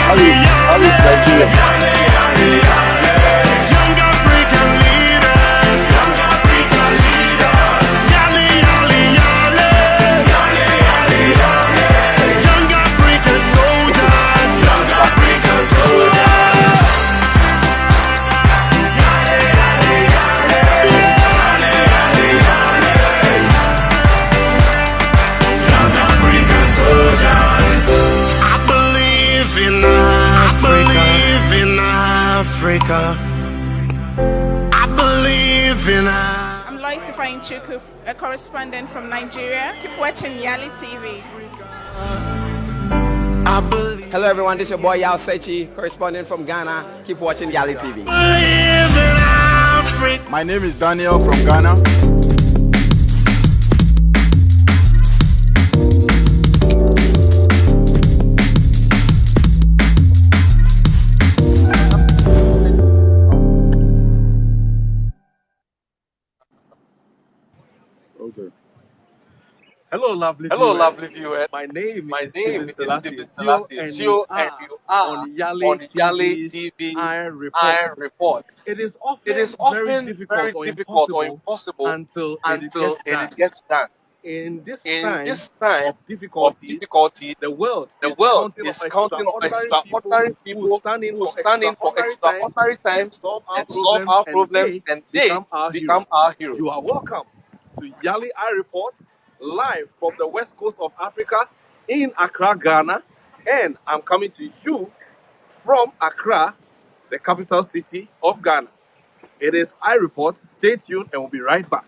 How is Nigeria? Young African leaders, Yali, Yali, Yali, young African soldiers, I believe in Africa. I believe in Africa. I'm Lois Chuku, a correspondent from Nigeria. Keep watching YALI TV. Hello everyone, this is your boy YALI, correspondent from Ghana. Keep watching YALI TV. My name is Daniel from Ghana. Okay. Hello, lovely viewers. My name is Stephen Selassie, and you are on YALI TV's Iron Report. It is often very difficult or impossible until it gets done. In this time of difficulties, the world is counting on extraordinary people who stand in for extraordinary times and solve our problems, and they become our heroes. You are welcome to YALI Report, live from the west coast of Africa in Accra, Ghana, and I'm coming to you from Accra, the capital city of Ghana. It is Report. Stay tuned and we'll be right back.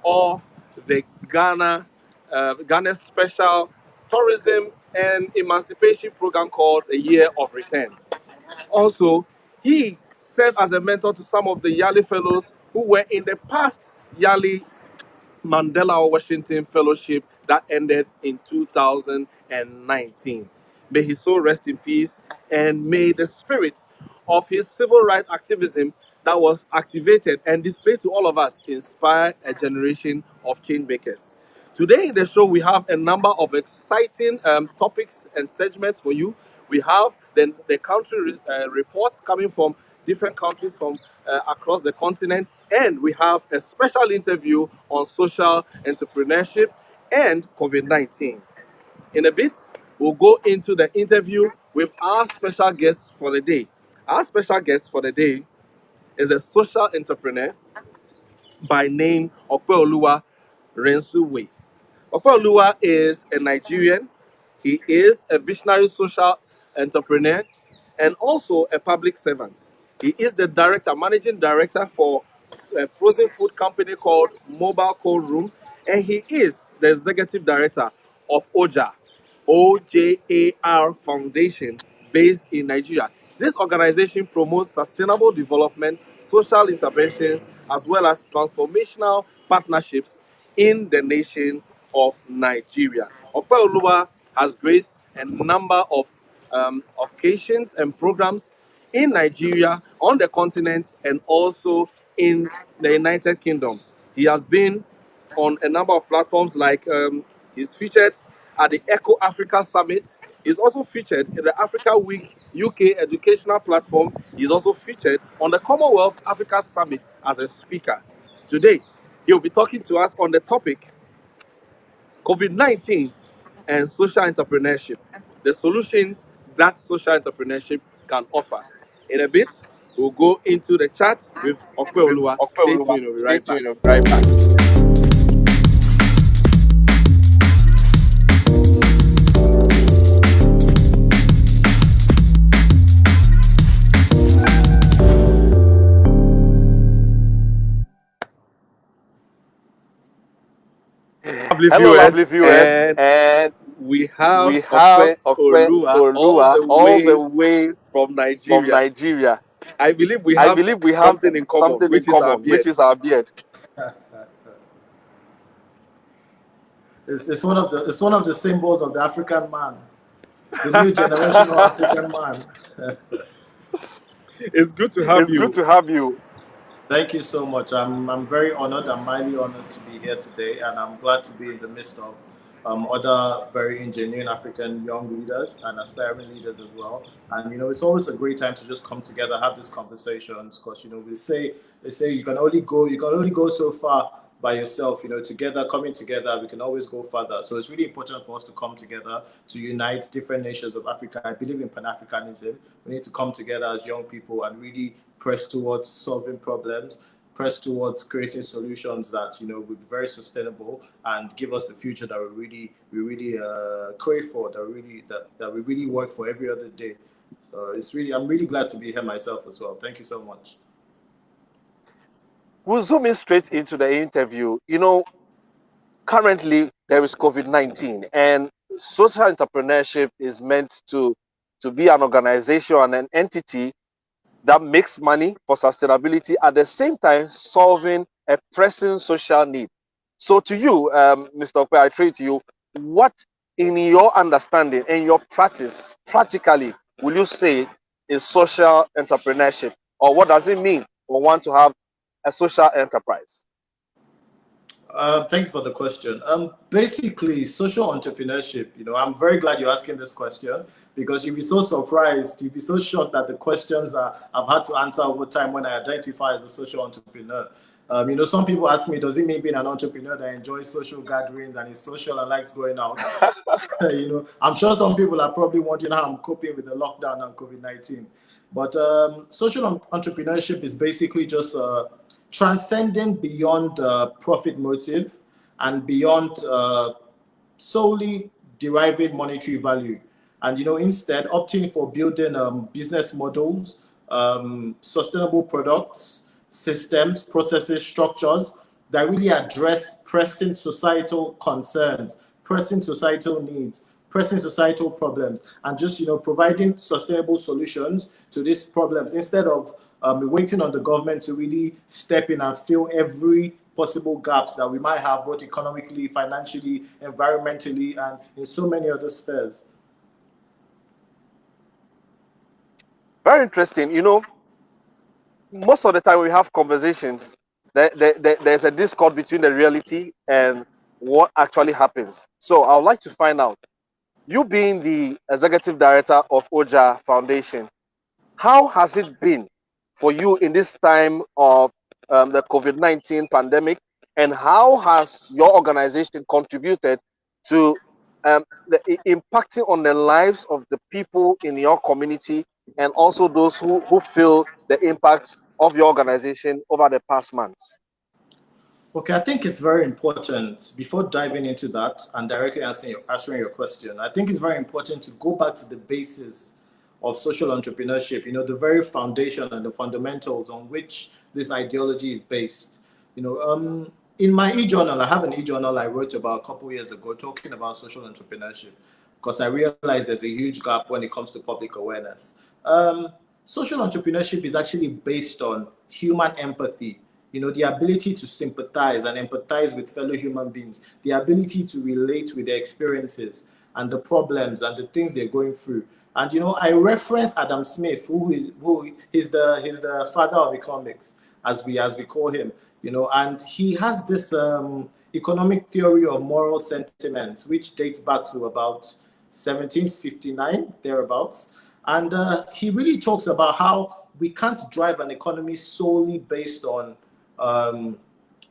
Of the Ghana special tourism and emancipation program called the Year of Return. Also, he served as a mentor to some of the YALI fellows who were in the past YALI Mandela Washington Fellowship that ended in 2019. May his soul rest in peace, and may the spirit of his civil rights activism that was activated and displayed to all of us inspire a generation of change makers. Today in the show, we have a number of exciting topics and segments for you. We have the country reports coming from different countries from across the continent, and we have a special interview on social entrepreneurship and COVID-19. In a bit, we'll go into the interview with our special guest for the day. Our special guest for the day is a social entrepreneur by name Okweoluwa Rensuwe. Okweoluwa is a Nigerian. He is a visionary social entrepreneur and also a public servant. He is the managing director for a frozen food company called Mobile Cold Room, and he is the executive director of OJAR Foundation based in Nigeria. This organization promotes sustainable development, social interventions, as well as transformational partnerships in the nation of Nigeria. Okweoluwa has graced a number of occasions and programs in Nigeria, on the continent, and also in the United Kingdoms. He has been on a number of platforms like he's featured at the Echo Africa Summit. He's also featured in the Africa Week UK educational platform. He's also featured on the Commonwealth Africa Summit as a speaker. Today, he'll be talking to us on the topic COVID-19 and social entrepreneurship, the solutions that social entrepreneurship can offer. In a bit, we'll go into the chat with Okwe Olua. Stay tuned, we'll be Stay right back. tuned, we'll be right back. Hello, lovely viewers, and we have we have Okwe Okwe Olua all Olua the all the way way from from Nigeria. Nigeria. I believe we I have believe we have something in common, something in which is our common, which beard. is our beard. It's one of the symbols of the African man, the new generation of African man. It's good to have It's good you. to have you. Thank you so much. I'm very honored. I'm highly honored to be here today, and I'm glad to be in the midst of other very genuine African young leaders and aspiring leaders as well. And it's always a great time to just come together, have these conversations, because they say you can only go so far by yourself. Together, coming together, we can always go further. So it's really important for us to come together to unite different nations of Africa. I believe in Pan-Africanism. We need to come together as young people and really press towards solving problems, press towards creating solutions that will be very sustainable and give us the future that we really crave for, that we really work for every other day. So I'm really glad to be here myself as well. Thank you so much. We'll zoom in straight into the interview. Currently there is COVID-19, and social entrepreneurship is meant to be an organization and an entity that makes money for sustainability, at the same time solving a pressing social need. So to you, Mr. Okwe, I throw it to you, what in your understanding and your practice, practically, will you say is social entrepreneurship? Or what does it mean for one to have a social enterprise? Thank you for the question. Basically, social entrepreneurship, I'm very glad you're asking this question, because you'll be so surprised, you'll be so shocked at the questions that I've had to answer over time when I identify as a social entrepreneur. Some people ask me, does it mean being an entrepreneur that enjoys social gatherings and is social and likes going out? I'm sure some people are probably wondering how I'm coping with the lockdown and COVID-19. But social entrepreneurship is basically just transcending beyond profit motive and beyond solely deriving monetary value, and instead opting for building business models, sustainable products, systems, processes, structures that really address pressing societal concerns, pressing societal needs, pressing societal problems, and just providing sustainable solutions to these problems, instead of waiting on the government to really step in and fill every possible gaps that we might have, both economically, financially, environmentally, and in so many other spheres. Very interesting. Most of the time we have conversations, there's a discord between the reality and what actually happens. So I would like to find out, you being the executive director of OJA Foundation, how has it been for you in this time of the COVID-19 pandemic, and how has your organization contributed to impacting on the lives of the people in your community, and also those who feel the impact of your organization over the past months? Okay, I think it's very important, before diving into that and directly answering your question, I think it's very important to go back to the basis of social entrepreneurship, the very foundation and the fundamentals on which this ideology is based. In my e-journal, I have an e-journal I wrote about a couple years ago talking about social entrepreneurship, because I realized there's a huge gap when it comes to public awareness. Social entrepreneurship is actually based on human empathy, the ability to sympathize and empathize with fellow human beings, the ability to relate with their experiences and the problems and the things they're going through. And I reference Adam Smith, who is the father of economics, as we call him, and he has this economic theory of moral sentiments, which dates back to about 1759 thereabouts. And he really talks about how we can't drive an economy solely based on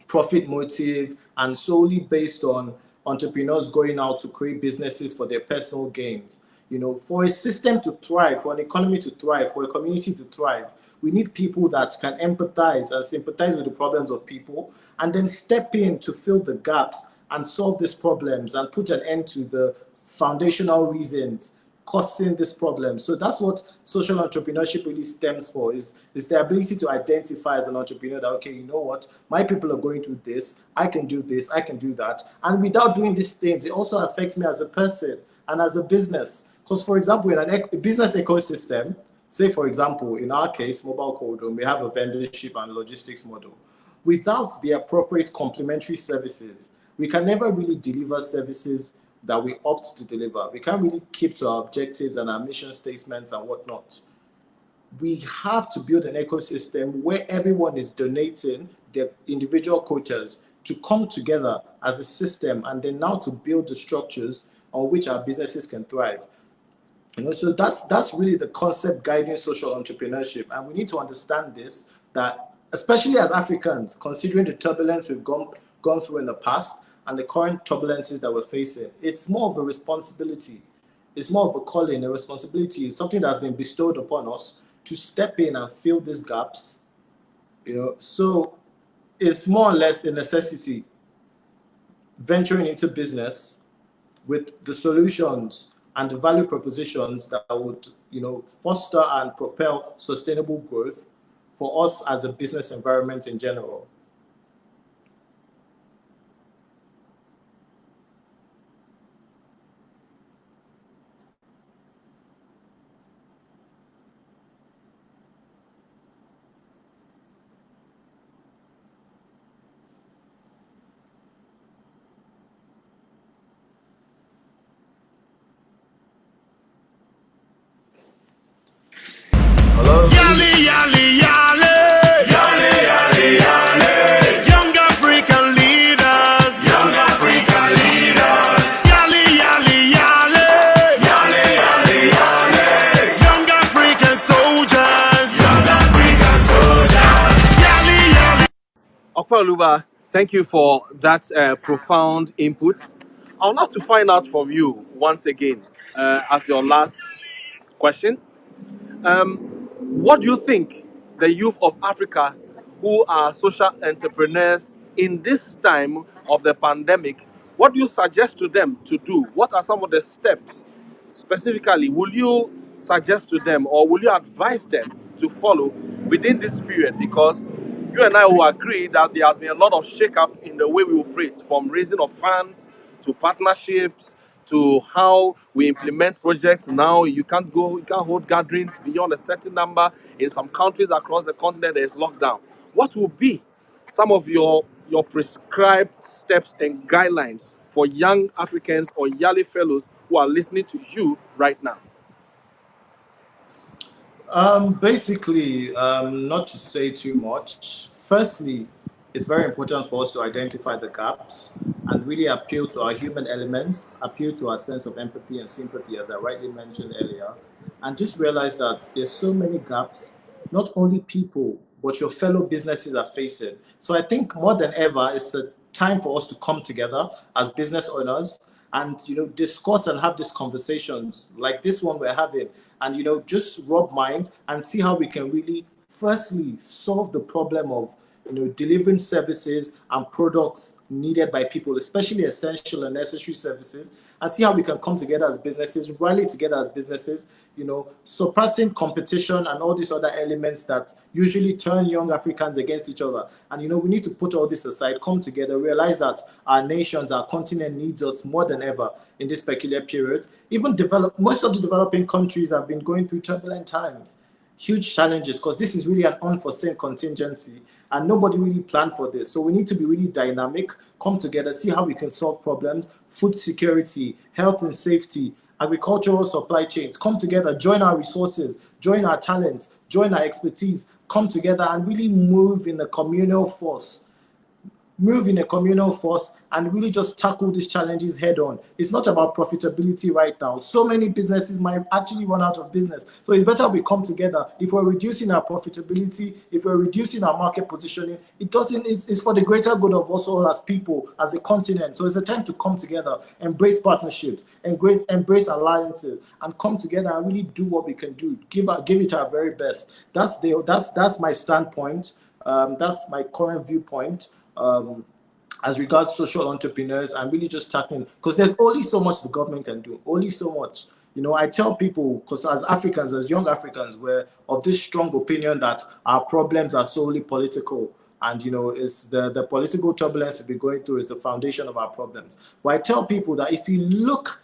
profit motive and solely based on entrepreneurs going out to create businesses for their personal gains. You know, for a system to thrive, for an economy to thrive, for a community to thrive, we need people that can empathize and sympathize with the problems of people, and then step in to fill the gaps and solve these problems and put an end to the foundational reasons causing this problem. So that's what social entrepreneurship really stems for, is the ability to identify as an entrepreneur that, okay, you know what, my people are going through this, I can do this, I can do that. And without doing these things, it also affects me as a person and as a business. Because, for example, in a business ecosystem, say, for example, in our case, Mobile Cold Room, we have a vendorship and logistics model. Without the appropriate complementary services, we can never really deliver services that we opt to deliver. We can't really keep to our objectives and our mission statements and whatnot. We have to build an ecosystem where everyone is donating their individual quotas to come together as a system, and then now to build the structures on which our businesses can thrive. You know, so that's really the concept guiding social entrepreneurship. And we need to understand this, that especially as Africans, considering the turbulence we've gone through in the past and the current turbulences that we're facing, it's more of a responsibility. It's more of a calling, a responsibility. It's something that's been bestowed upon us to step in and fill these gaps. You know, so it's more or less a necessity, venturing into business with the solutions and the value propositions that would, you know, foster and propel sustainable growth for us as a business environment in general. YALI, YALI, YALI. YALI, YALI, YALI. Young African leaders. Young African leaders. YALI, YALI, YALI. YALI, YALI, YALI. Young African soldiers. Young African soldiers. YALI, YALI. Okweoluba, thank you for that profound input. I would like to find out from you once again, as your last question. What do you think the youth of Africa who are social entrepreneurs in this time of the pandemic, what do you suggest to them to do? What are some of the steps specifically will you suggest to them, or will you advise them to follow within this period? Because you and I will agree that there has been a lot of shake-up in the way we operate, from raising of funds to partnerships to how we implement projects. Now you can't hold gatherings beyond a certain number. In some countries across the continent, there is lockdown. What will be some of your prescribed steps and guidelines for young Africans or YALI fellows who are listening to you right now? Basically, not to say too much. Firstly, it's very important for us to identify the gaps and really appeal to our human elements, appeal to our sense of empathy and sympathy, as I rightly mentioned earlier, and just realize that there's so many gaps, not only people, but your fellow businesses are facing. So I think more than ever, it's a time for us to come together as business owners and, you know, discuss and have these conversations like this one we're having, and, you know, just rub minds and see how we can really firstly solve the problem of, you know, delivering services and products needed by people, especially essential and necessary services, and see how we can come together as businesses, rally together as businesses, you know, suppressing competition and all these other elements that usually turn young Africans against each other. And, you know, we need to put all this aside, come together, realize that our nations, our continent needs us more than ever in this peculiar period. Even most of the developing countries have been going through turbulent times, huge challenges, because this is really an unforeseen contingency and nobody really planned for this. So we need to be really dynamic, come together, see how we can solve problems, food security, health and safety, agricultural supply chains, come together, join our resources, join our talents, join our expertise, come together and really move in a communal force. move in a communal force and really just tackle these challenges head on. It's not about profitability right now. So many businesses might actually run out of business. So it's better we come together. If we're reducing our profitability, if we're reducing our market positioning, it's for the greater good of us all as people, as a continent. So it's a time to come together, embrace partnerships, embrace alliances, and come together and really do what we can do. Give it our very best. That's my standpoint. That's my current viewpoint. As regards social entrepreneurs and really just tackling, because there's only so much the government can do, only so much. I tell people, because as Africans, as young Africans, we're of this strong opinion that our problems are solely political. And, it's the political turbulence we've been going through is the foundation of our problems. But I tell people that if you look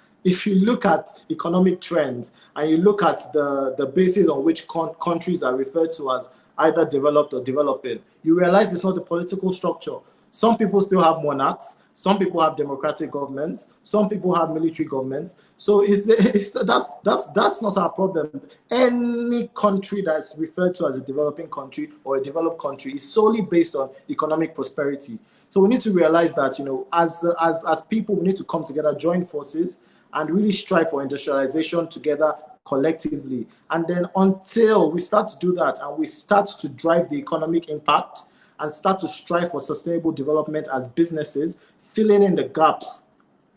at economic trends and you look at the basis on which countries are referred to as either developed or developing, you realize it's not the political structure. Some people still have monarchs. Some people have democratic governments. Some people have military governments. So that's not our problem. Any country that's referred to as a developing country or a developed country is solely based on economic prosperity. So we need to realize that, as people, we need to come together, join forces, and really strive for industrialization together collectively. And then until we start to do that and we start to drive the economic impact and start to strive for sustainable development as businesses, filling in the gaps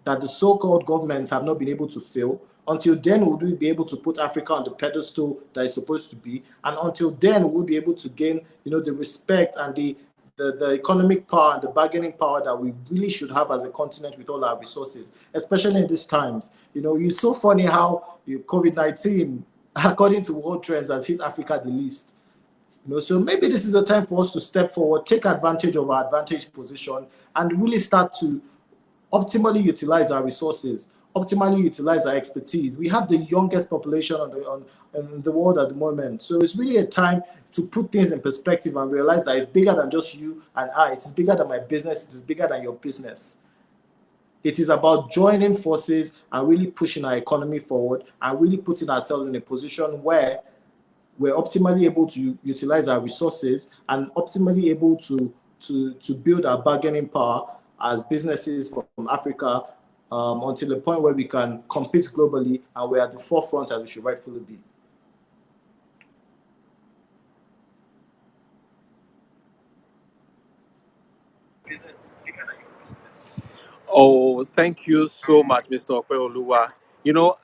that the so-called governments have not been able to fill, until then will we be able to put Africa on the pedestal that it's supposed to be. And until then we'll be able to gain, the respect and the economic power and the bargaining power that we really should have as a continent with all our resources, especially in these times. It's so funny how COVID-19, according to world trends, has hit Africa the least. So maybe this is a time for us to step forward, take advantage of our advantage position, and really start to optimally utilize our resources, optimally utilize our expertise. We have the youngest population in the world at the moment. So it's really a time to put things in perspective and realize that it's bigger than just you and I. It is bigger than my business. It is bigger than your business. It is about joining forces and really pushing our economy forward and really putting ourselves in a position where we're optimally able to utilize our resources and optimally able to build our bargaining power as businesses from Africa until the point where we can compete globally and we're at the forefront as we should rightfully be. Oh, thank you so much, Mr. Opeoluwa.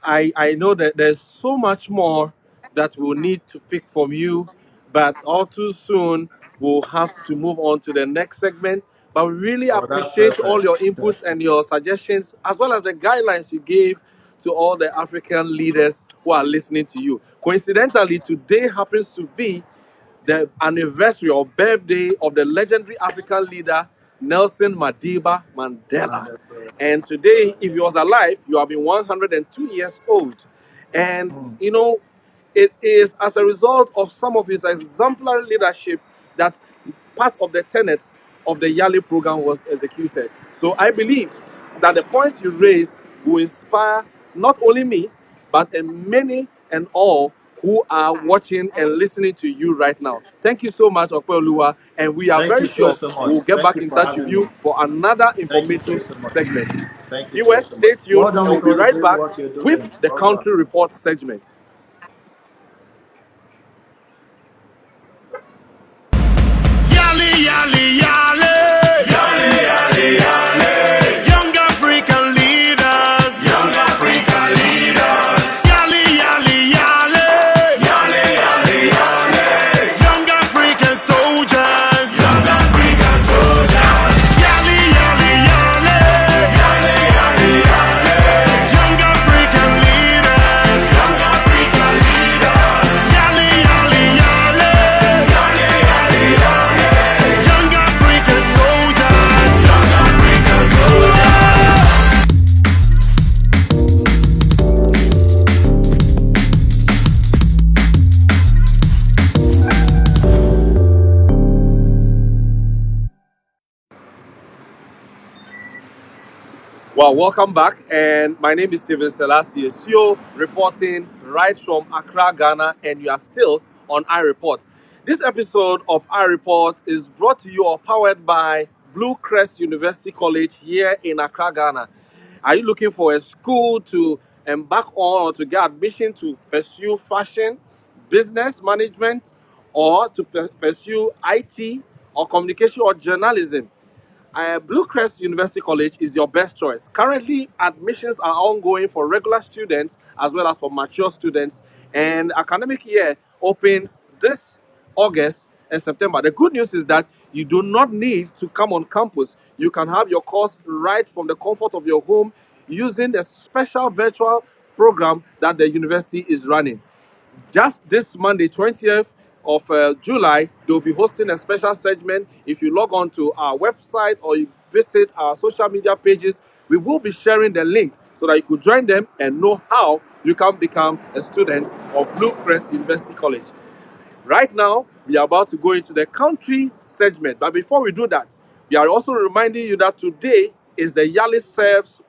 I know that there's so much more that we'll need to pick from you, but all too soon we'll have to move on to the next segment. But we really Oh, that's appreciate all your inputs perfect. and your suggestions, as well as the guidelines you gave to all the African leaders who are listening to you. Coincidentally, today happens to be the anniversary or birthday of the legendary African leader Nelson Madiba Mandela. And today, if he was alive, you have been 102 years old. And, it is as a result of some of his exemplary leadership that part of the tenets of the YALI program was executed. So I believe that the points you raise will inspire not only me, but many and all who are watching and listening to you right now. Thank you so much, Opeoluwa, and we are Thank very you so, sure so much. we'll get Thank back you in for touch with having you me. for another Thank you so, informative so much. segment. Thank you so, Viewers, so much. stay tuned Well done and we'll with be all the right great back work you're with doing. the Well done. country report segment. Yali, yali, yali. Yali, yali, yali. Young African leaders. Young African leaders. Yali, yali, yali. Yali, yali, yali. Young African soldiers. Young African soldiers. Yali, yali, yali. Yali, yali, yali. Young African leaders. Young African leaders. Yali, yali, yali. Yali, yali, yali. Young African soldiers. Young African soldiers. Well, welcome back, and my name is Steven Selassie Sio, reporting right from Accra, Ghana, and you are still on iReport. This episode of iReport is brought to you or powered by Blue Crest University College here in Accra, Ghana. Are you looking for a school to embark on or to get admission to pursue fashion, business management, or to pursue IT or communication or journalism? Blue Crest University College is your best choice. Currently, admissions are ongoing for regular students as well as for mature students, and academic year opens this August and September. The good news is that you do not need to come on campus. You can have your course right from the comfort of your home using the special virtual program that the university is running. Just this Monday, 20th of July, they'll be hosting a special segment. If you log on to our website or you visit our social media pages, we will be sharing the link so that you could join them and know how you can become a student of Blue Crest University College. Right now, we are about to go into the country segment. But before we do that, we are also reminding you that today is the YALI Serves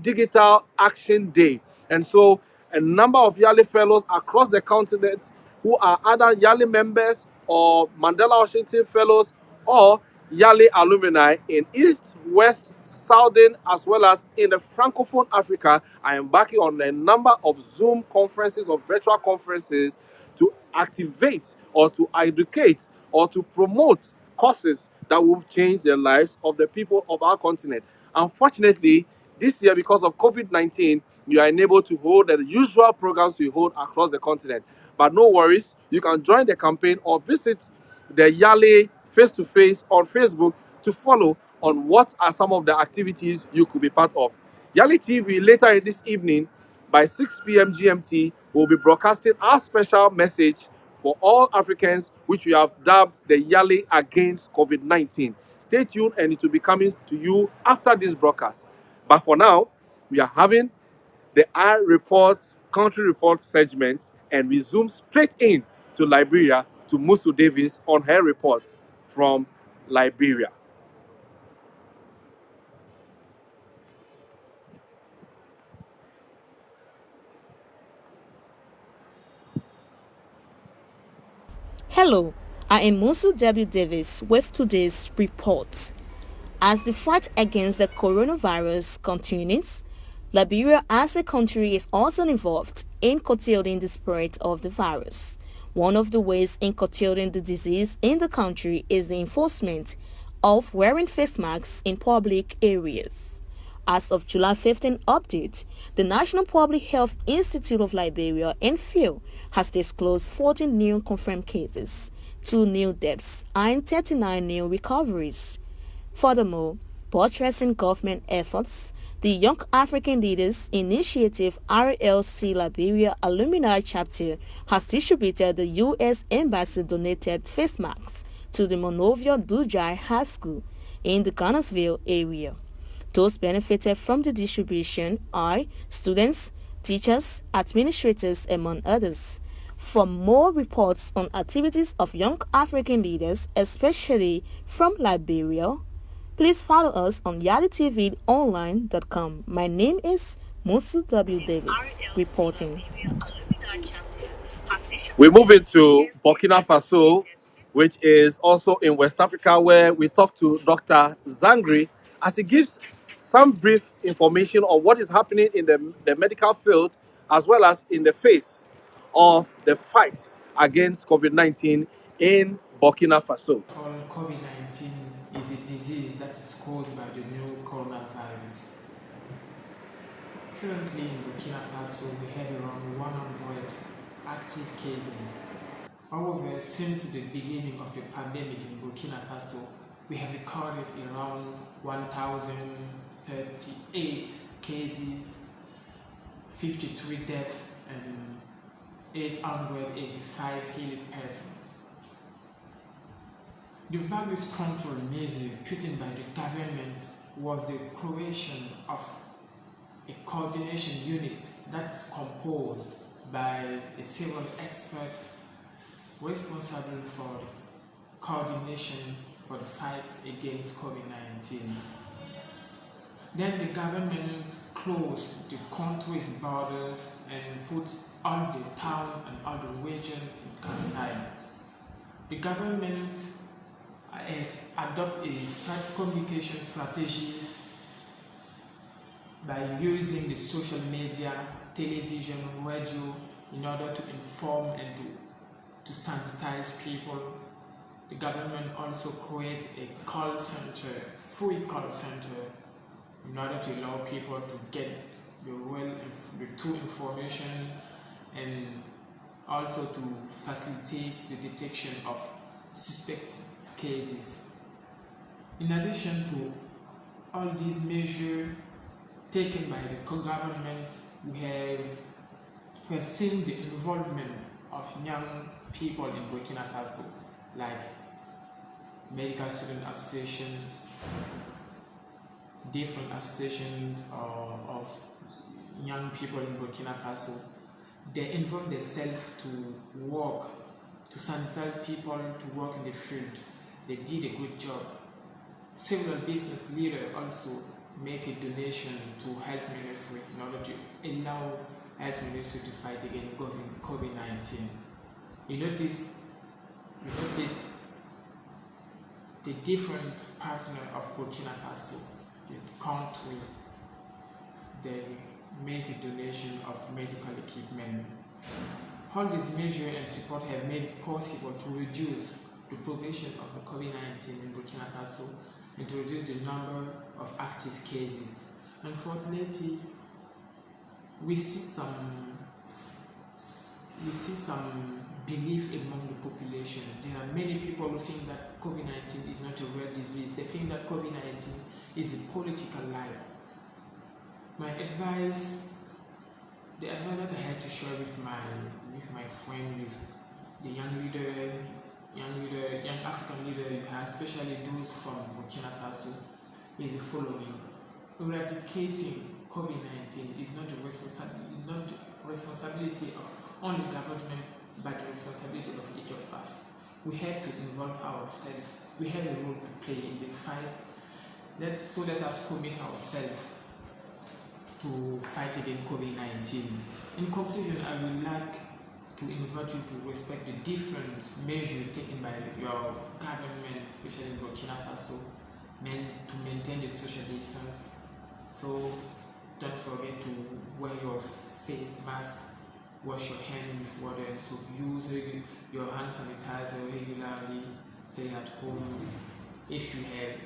Digital Action Day. And so a number of YALI fellows across the continent who are either YALI members or Mandela Washington fellows or YALI alumni in East, West, Southern, as well as in the Francophone Africa are embarking on a number of Zoom conferences or virtual conferences to activate or to educate or to promote courses that will change the lives of the people of our continent. Unfortunately, this year, because of COVID-19, we are unable to hold the usual programs we hold across the continent. But no worries, you can join the campaign or visit the YALI face-to-face on Facebook to follow on what are some of the activities you could be part of. YALI TV later in this evening by 6 p.m. GMT will be broadcasting our special message for all Africans, which we have dubbed the YALI Against COVID-19. Stay tuned and it will be coming to you after this broadcast. But for now, we are having the Eye Reports, Country Reports segment, and we zoom straight in to Liberia to Musu Davis on her reports from Liberia. Hello, I am Musu W. Davis with today's report. As the fight against the coronavirus continues, Liberia as a country is also involved in curtailing the spread of the virus. One of the ways in curtailing the disease in the country is the enforcement of wearing face masks in public areas. As of July 15 update, the National Public Health Institute of Liberia, NPHIL, has disclosed 14 new confirmed cases, 2 new deaths, and 39 new recoveries. Furthermore, buttressing government efforts, the Young African Leaders Initiative RLC Liberia Alumni Chapter has distributed the U.S. Embassy-donated face masks to the Monrovia Dujai High School in the Ghana's area. Those benefited from the distribution are students, teachers, administrators, among others. For more reports on activities of Young African Leaders, especially from Liberia, please follow us on YALITVonline.com. My name is Musu W. Davis, reporting. We move into Burkina Faso, which is also in West Africa, where we talk to Dr. Zangri as he gives some brief information on what is happening in the medical field as well as in the face of the fight against COVID-19 in Burkina Faso. COVID-19 is a disease that is caused by the new coronavirus. Currently in Burkina Faso, we have around 100 active cases. However, since the beginning of the pandemic in Burkina Faso, we have recorded around 1,038 cases, 53 deaths, and 885 healed persons. The various control measures put in by the government was the creation of a coordination unit that is composed by several experts responsible for coordination for the fight against COVID-19. Then the government closed the country's borders and put all the town and all the regions in quarantine. The government has adopted communication strategies by using the social media, television, radio in order to inform and to sensitize people. The government also created a call center, free call center, in order to allow people to get the true information and also to facilitate the detection of suspect cases. In addition to all these measures taken by the government, we have seen the involvement of young people in Burkina Faso, like medical student associations, different associations of young people in Burkina Faso. They involve themselves to work, to sensitize people to work in the field. They did a good job. Several business leaders also make a donation to health ministry in order to allow health ministry to fight against COVID-19. You notice the different partners of Burkina Faso, the country, they make a donation of medical equipment. All these measures and support have made it possible to reduce the progression of the COVID-19 in Burkina Faso and to reduce the number of active cases. Unfortunately, we see some belief among the population. There are many people who think that COVID-19 is not a rare disease. They think that COVID-19 is a political lie. My advice, the advice that I had to share with my friend, with the young African leader you have, especially those from Burkina Faso, is the following: eradicating COVID-19 is not the responsibility of only government, but the responsibility of each of us. We have to involve ourselves. We have a role to play in this fight. So let us commit ourselves to fight against COVID-19. In conclusion, I would like to invite you to respect the different measures taken by your government, especially in Burkina Faso, to maintain the social distance. So don't forget to wear your face mask, wash your hands with water and soap, use your hand sanitizer regularly, stay at home. If you have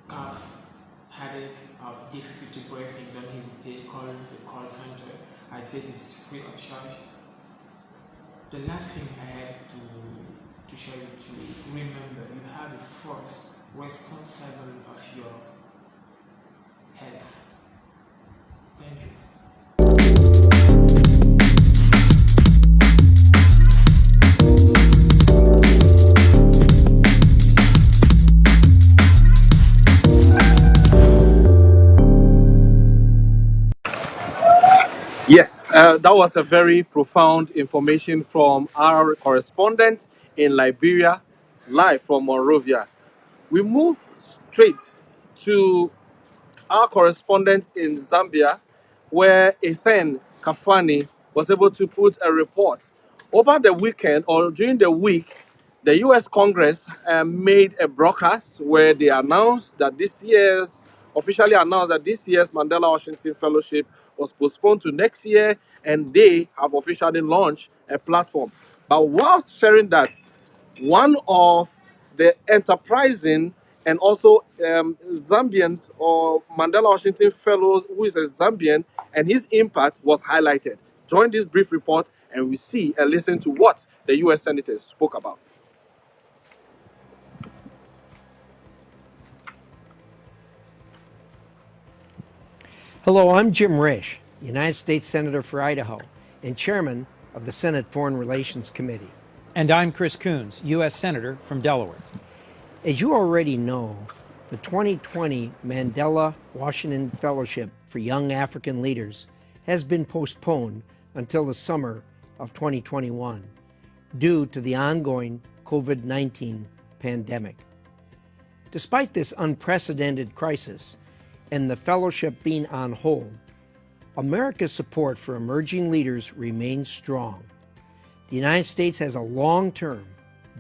cough, headache, or difficulty breathing, don't hesitate, call the call center. I said it's free of charge. The last thing I have to share with you is, remember, you have a force responsible of your health. Thank you. Yes, that was a very profound information from our correspondent in Liberia, live from Monrovia. We move straight to our correspondent in Zambia, where Ethan Kafani was able to put a report. Over the weekend or during the week, the U.S. Congress made a broadcast where they officially announced that this year's Mandela Washington Fellowship was postponed to next year, and they have officially launched a platform. But whilst sharing that, one of the enterprising and also Zambians or Mandela Washington Fellows, who is a Zambian, and his impact was highlighted. Join this brief report and we see and listen to what the U.S. senators spoke about. Hello, I'm Jim Risch, United States Senator for Idaho and Chairman of the Senate Foreign Relations Committee. And I'm Chris Coons, U.S. Senator from Delaware. As you already know, the 2020 Mandela Washington Fellowship for Young African Leaders has been postponed until the summer of 2021 due to the ongoing COVID-19 pandemic. Despite this unprecedented crisis and the fellowship being on hold, America's support for emerging leaders remains strong. The United States has a long-term,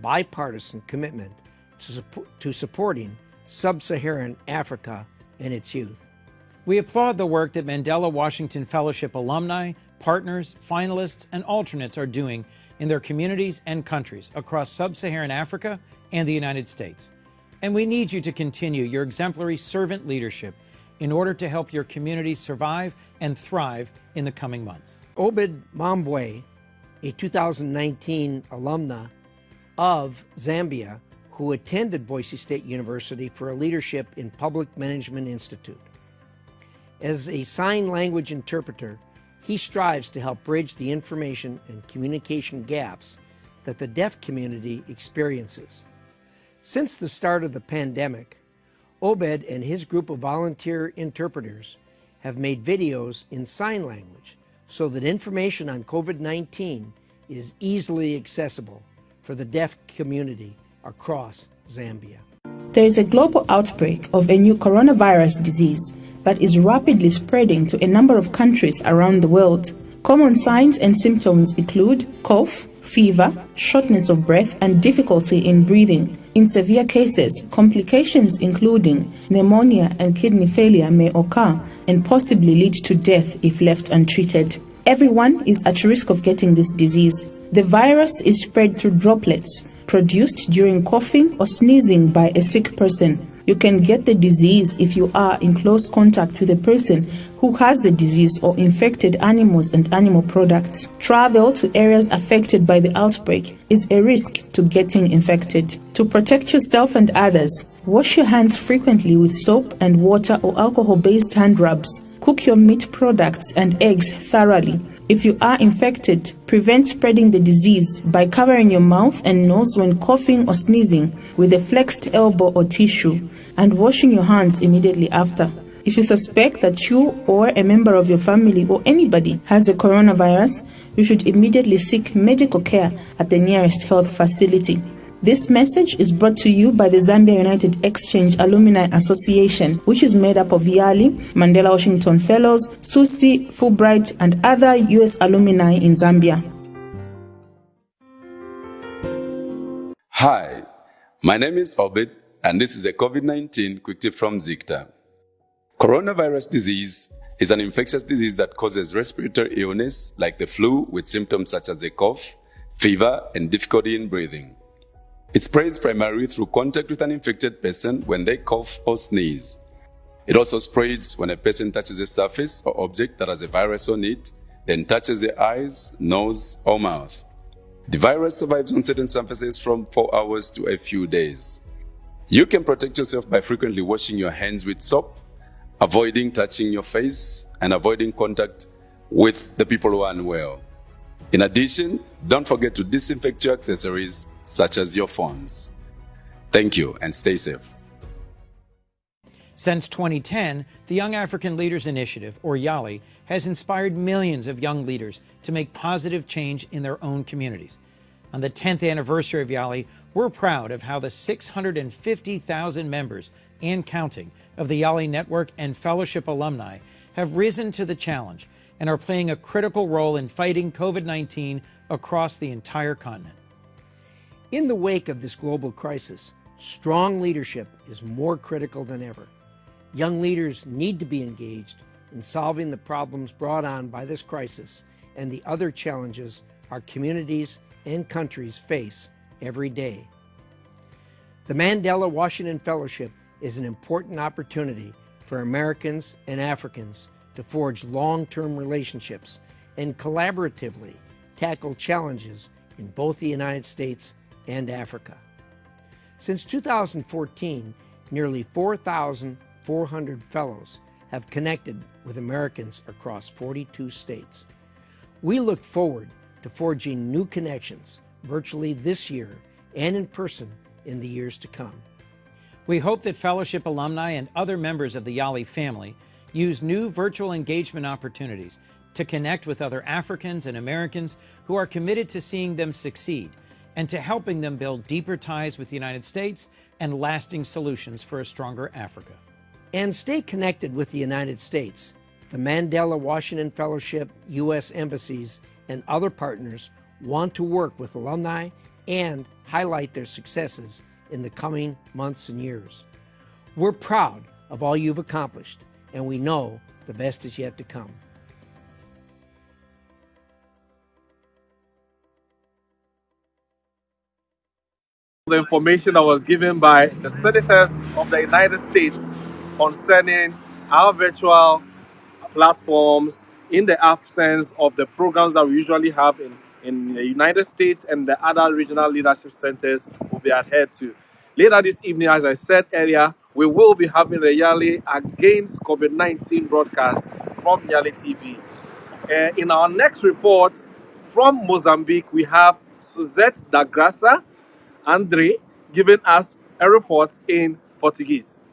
bipartisan commitment to supporting sub-Saharan Africa and its youth. We applaud the work that Mandela Washington Fellowship alumni, partners, finalists, and alternates are doing in their communities and countries across sub-Saharan Africa and the United States. And we need you to continue your exemplary servant leadership in order to help your communities survive and thrive in the coming months. Obed Mambwe, a 2019 alumna of Zambia who attended Boise State University for a leadership in Public Management Institute. As a sign language interpreter, he strives to help bridge the information and communication gaps that the deaf community experiences. Since the start of the pandemic, Obed and his group of volunteer interpreters have made videos in sign language so that information on COVID-19 is easily accessible for the deaf community across Zambia. There is a global outbreak of a new coronavirus disease that is rapidly spreading to a number of countries around the world. Common signs and symptoms include cough, fever, shortness of breath, and difficulty in breathing. In severe cases, complications including pneumonia and kidney failure may occur and possibly lead to death if left untreated. Everyone is at risk of getting this disease. The virus is spread through droplets produced during coughing or sneezing by a sick person. You can get the disease if you are in close contact with a person who has the disease or infected animals and animal products. Travel to areas affected by the outbreak is a risk to getting infected. To protect yourself and others, wash your hands frequently with soap and water or alcohol-based hand rubs. Cook your meat products and eggs thoroughly. If you are infected, prevent spreading the disease by covering your mouth and nose when coughing or sneezing with a flexed elbow or tissue, and washing your hands immediately after. If you suspect that you or a member of your family or anybody has the coronavirus, you should immediately seek medical care at the nearest health facility. This message is brought to you by the Zambia United Exchange Alumni Association, which is made up of YALI, Mandela Washington Fellows, SUSI, Fulbright, and other U.S. alumni in Zambia. Hi, my name is Obed, and this is a COVID-19 quick tip from Zikta. Coronavirus disease is an infectious disease that causes respiratory illness like the flu with symptoms such as a cough, fever, and difficulty in breathing. It spreads primarily through contact with an infected person when they cough or sneeze. It also spreads when a person touches a surface or object that has a virus on it, then touches the eyes, nose, or mouth. The virus survives on certain surfaces from 4 hours to a few days. You can protect yourself by frequently washing your hands with soap, avoiding touching your face, and avoiding contact with the people who are unwell. In addition, don't forget to disinfect your accessories, such as your phones. Thank you, and stay safe. Since 2010, the Young African Leaders Initiative, or YALI, has inspired millions of young leaders to make positive change in their own communities. On the 10th anniversary of YALI, we're proud of how the 650,000 members and counting of the YALI Network and Fellowship alumni have risen to the challenge and are playing a critical role in fighting COVID-19 across the entire continent. In the wake of this global crisis, strong leadership is more critical than ever. Young leaders need to be engaged in solving the problems brought on by this crisis and the other challenges our communities and countries face every day. The Mandela Washington Fellowship is an important opportunity for Americans and Africans to forge long-term relationships and collaboratively tackle challenges in both the United States and Africa. Since 2014, nearly 4,400 fellows have connected with Americans across 42 states. We look forward to forging new connections virtually this year and in person in the years to come. We hope that Fellowship alumni and other members of the YALI family use new virtual engagement opportunities to connect with other Africans and Americans who are committed to seeing them succeed and to helping them build deeper ties with the United States and lasting solutions for a stronger Africa. And stay connected with the United States. The Mandela Washington Fellowship, U.S. embassies, and other partners want to work with alumni and highlight their successes in the coming months and years. We're proud of all you've accomplished, and we know the best is yet to come. The information that was given by the senators of the United States concerning our virtual platforms in the absence of the programs that we usually have in the United States and the other regional leadership centers will be adhered to. Later this evening, as I said earlier, we will be having the YALI Against COVID-19 broadcast from YALI TV. In our next report from Mozambique, we have Suzette da Graça Andre giving us a report in Portuguese.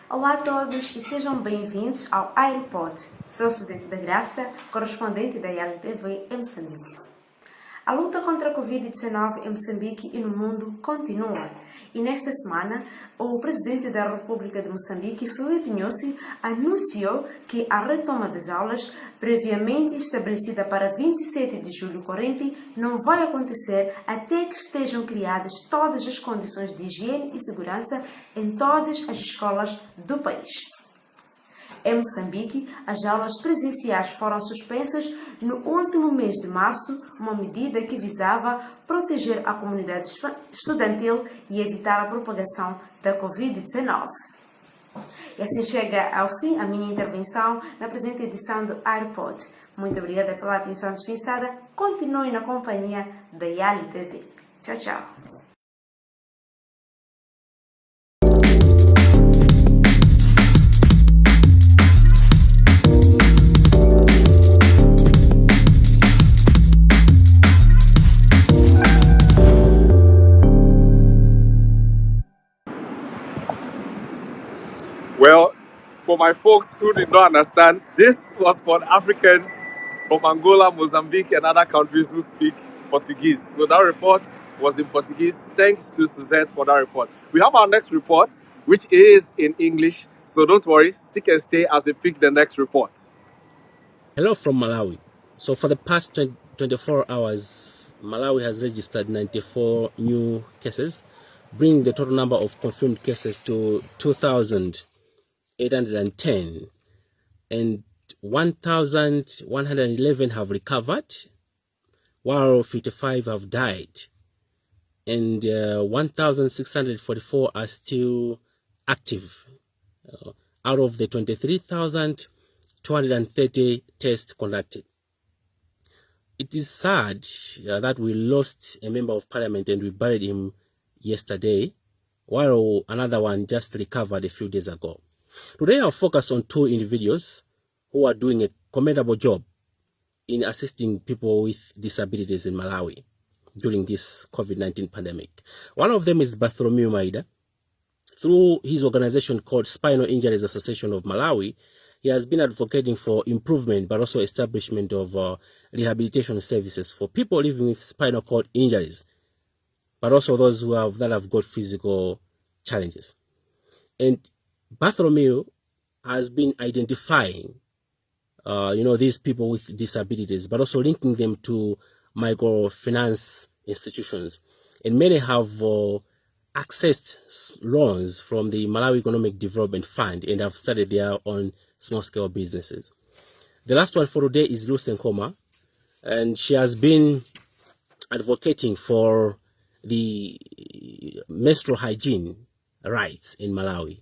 Olá a todos e sejam bem-vindos ao iReport. Sou Suzette da Graça, correspondente da YALI TV em Moçambique. A luta contra a Covid-19 em Moçambique e no mundo continua. E nesta semana, o presidente da República de Moçambique, Filipe Nyusi, anunciou que a retoma das aulas, previamente estabelecida para 27 de julho corrente, não vai acontecer até que estejam criadas todas as condições de higiene e segurança em todas as escolas do país. Em Moçambique, as aulas presenciais foram suspensas no último mês de março, uma medida que visava proteger a comunidade estudantil e evitar a propagação da Covid-19. E assim chega ao fim a minha intervenção na presente edição do iReport. Muito obrigada pela atenção dispensada. Continue na companhia da YALI TV. Tchau, tchau. Well, for my folks who did not understand, this was for Africans from Angola, Mozambique, and other countries who speak Portuguese. So that report was in Portuguese. Thanks to Suzette for that report. We have our next report, which is in English. So don't worry, stick and stay as we pick the next report. Hello from Malawi. So for the past 24 hours, Malawi has registered 94 new cases, bringing the total number of confirmed cases to 2,810, and 1,111 have recovered, while 55 have died, and 1,644 are still active out of the 23,230 tests conducted. It is sad that we lost a member of parliament and we buried him yesterday, while another one just recovered a few days ago. Today I'll focus on two individuals who are doing a commendable job in assisting people with disabilities in Malawi during this COVID-19 pandemic. One of them is Bartholomew Maida. Through his organization called Spinal Injuries Association of Malawi, he has been advocating for improvement but also establishment of rehabilitation services for people living with spinal cord injuries, but also those that have got physical challenges. And Bartholomew has been identifying, these people with disabilities, but also linking them to microfinance institutions. And many have accessed loans from the Malawi Economic Development Fund and have started their own small-scale businesses. The last one for today is Lucien Koma, and she has been advocating for the menstrual hygiene rights in Malawi.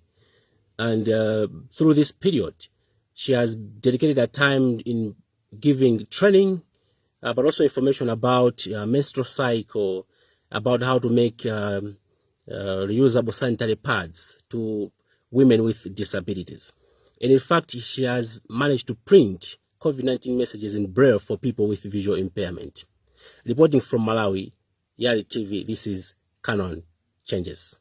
And through this period, she has dedicated her time in giving training, but also information about menstrual cycle, about how to make reusable sanitary pads to women with disabilities. And in fact, she has managed to print COVID-19 messages in Braille for people with visual impairment. Reporting from Malawi, YALI TV, this is Canon Changes.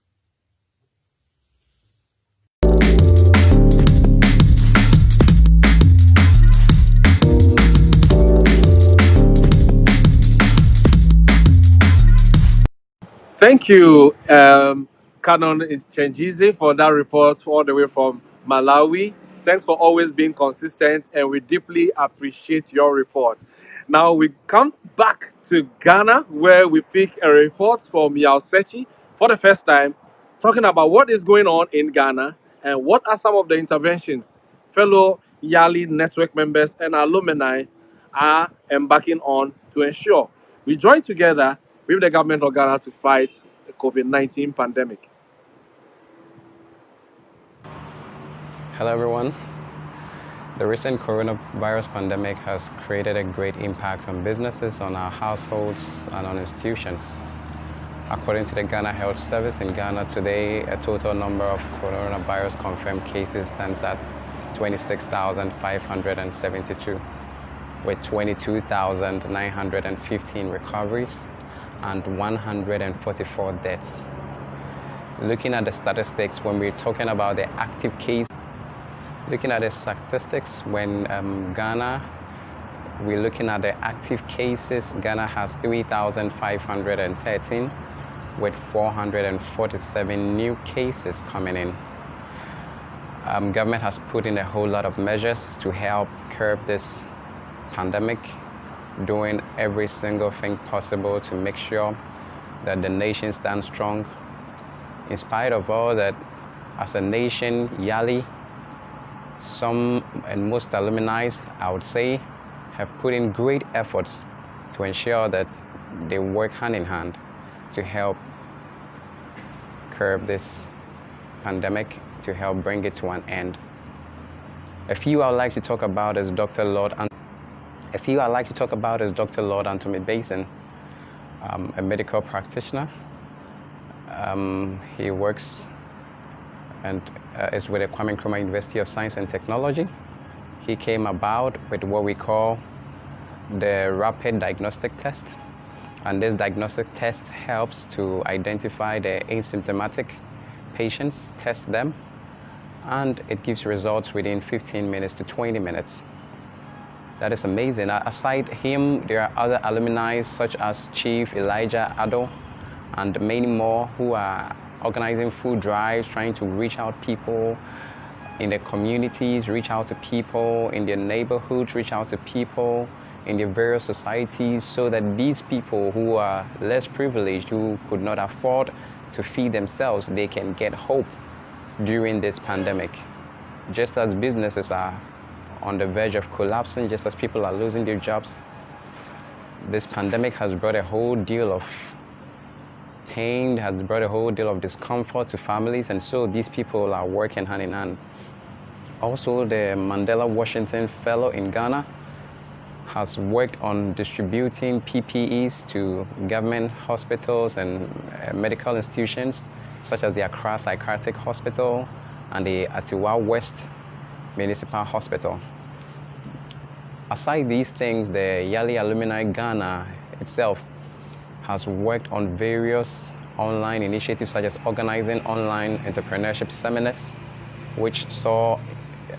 Thank you, Canon Chengizi, for that report all the way from Malawi. Thanks for always being consistent, and we deeply appreciate your report. Now we come back to Ghana, where we pick a report from Sechi for the first time, talking about what is going on in Ghana and what are some of the interventions fellow YALI network members and alumni are embarking on to ensure we join together with the government of Ghana to fight the COVID-19 pandemic. Hello everyone. The recent coronavirus pandemic has created a great impact on businesses, on our households, and on institutions. According to the Ghana Health Service in Ghana today, a total number of coronavirus confirmed cases stands at 26,572, with 22,915 recoveries and 144 deaths. Looking at the statistics, when we're talking about the active case, looking at the statistics, when Ghana, we're looking at the active cases, Ghana has 3,513 with 447 new cases coming in. Government has put in a whole lot of measures to help curb this pandemic, doing every single thing possible to make sure that the nation stands strong. In spite of all that, as a nation, YALI, some and most alumni, I would say, have put in great efforts to ensure that they work hand in hand to help curb this pandemic, to help bring it to an end. A few I would like to talk about is Dr. Lord Anthony Basin, a medical practitioner. He works and is with the Kwame Nkrumah University of Science and Technology. He came about with what we call the rapid diagnostic test. And this diagnostic test helps to identify the asymptomatic patients, test them, and it gives results within 15 minutes to 20 minutes. That is amazing. Aside him, there are other alumni such as Chief Elijah Addo and many more who are organizing food drives, trying to reach out people in the communities, reach out to people in their neighborhoods, reach out to people in the various societies, so that these people who are less privileged, who could not afford to feed themselves, they can get hope during this pandemic. Just as businesses are on the verge of collapsing, just as people are losing their jobs, this pandemic has brought a whole deal of pain, has brought a whole deal of discomfort to families, and so these people are working hand in hand. Also, the Mandela Washington Fellow in Ghana has worked on distributing PPEs to government hospitals and medical institutions, such as the Accra Psychiatric Hospital and the Atiwa West Municipal Hospital. Aside these things, the YALI Alumni Ghana itself has worked on various online initiatives, such as organizing online entrepreneurship seminars, which saw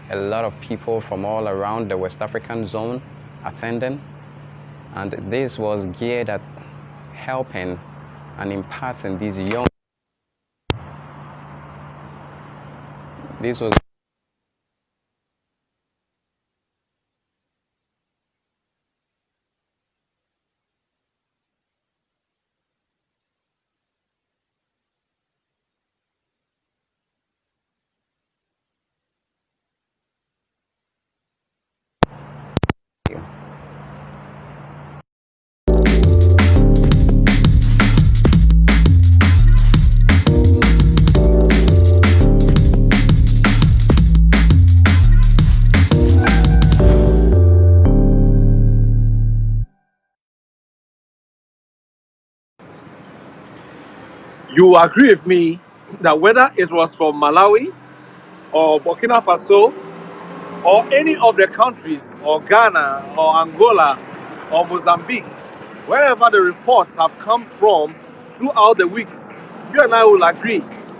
a lot of people from all around the West African zone attending. And this was geared at helping and imparting these young. This was You agree with me that whether it was from Malawi or Burkina Faso or any of the countries, or Ghana or Angola or Mozambique, wherever the reports have come from throughout the weeks, you and I will agree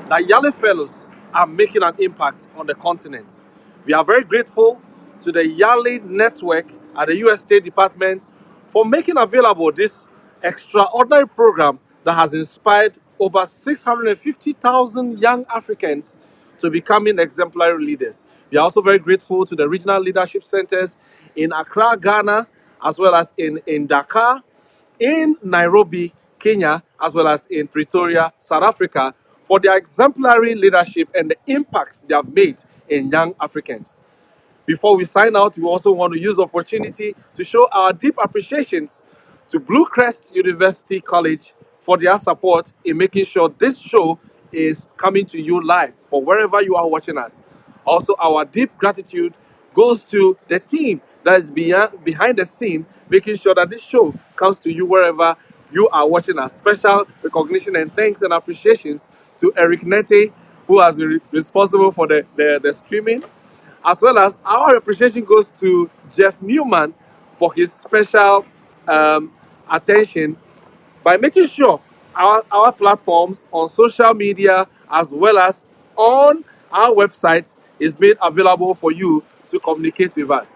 that YALI fellows are making an impact on the continent. We are very grateful to the YALI network at the US State Department for making available this extraordinary program that has inspired over 650,000 young Africans to becoming exemplary leaders. We are also very grateful to the regional leadership centers in Accra, Ghana, as well as in Dakar, in Nairobi, Kenya, as well as in Pretoria, South Africa, for their exemplary leadership and the impact they have made in young Africans. Before we sign out, we also want to use the opportunity to show our deep appreciations to Blue Crest University College for their support in making sure this show is coming to you live for wherever you are watching us. Also, our deep gratitude goes to the team that is behind the scene, making sure that this show comes to you wherever you are watching us. Special recognition and thanks and appreciations to Eric Nete, who has been responsible for the streaming, as well as our appreciation goes to Jeff Newman for his special attention by making sure our platforms on social media as well as on our website is made available for you to communicate with us.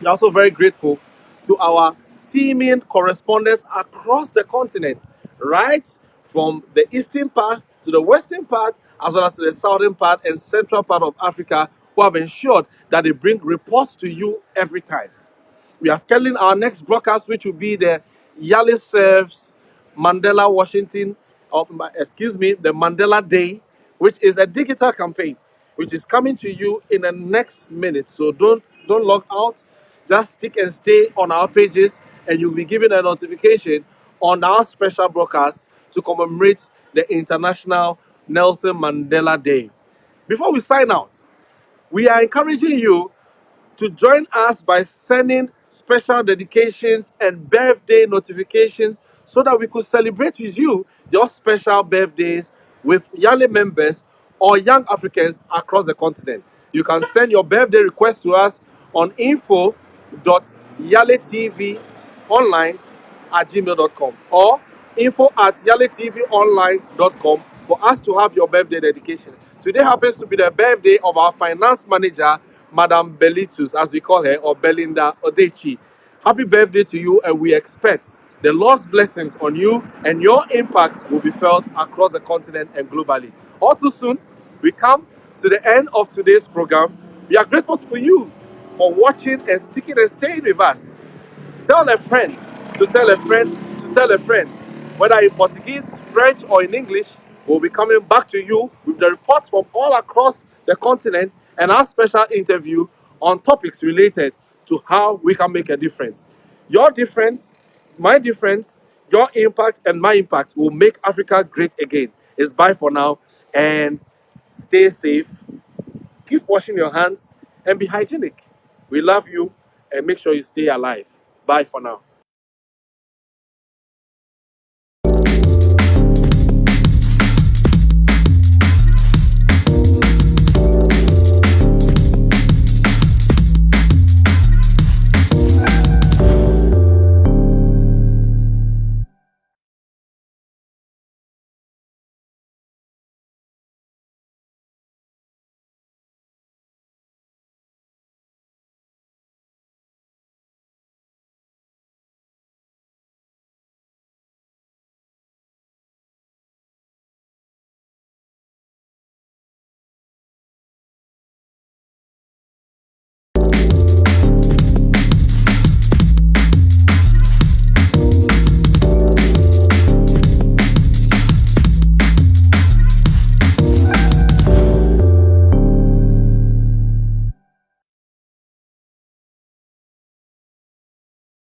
We're also very grateful to our teaming correspondents across the continent, right from the eastern part to the western part, as well as to the southern part and central part of Africa, who have ensured that they bring reports to you every time. We are scheduling our next broadcast, which will be the YALI Serves Mandela Washington, the Mandela Day, which is a digital campaign, which is coming to you in the next minute. So don't log out. Just stick and stay on our pages, and you'll be given a notification on our special broadcast to commemorate the International Nelson Mandela Day. Before we sign out, we are encouraging you to join us by sending special dedications and birthday notifications so that we could celebrate with you your special birthdays with YALI members or young Africans across the continent. You can send your birthday request to us on info.yalitvonline@gmail.com or info@yalitvonline.com for us to have your birthday dedication. Today happens to be the birthday of our finance manager, Madam Belitus, as we call her, or Belinda Odechi. Happy birthday to you, and we expect the Lord's blessings on you, and your impact will be felt across the continent and globally. All too soon, we come to the end of today's program. We are grateful for you for watching and sticking and staying with us. Tell a friend to tell a friend to tell a friend. Whether in Portuguese, French, or in English, we'll be coming back to you with the reports from all across the continent and our special interview on topics related to how we can make a difference. Your difference, my difference, your impact, and my impact will make Africa great again. It's bye for now, and stay safe. Keep washing your hands and be hygienic. We love you, and make sure you stay alive. Bye for now.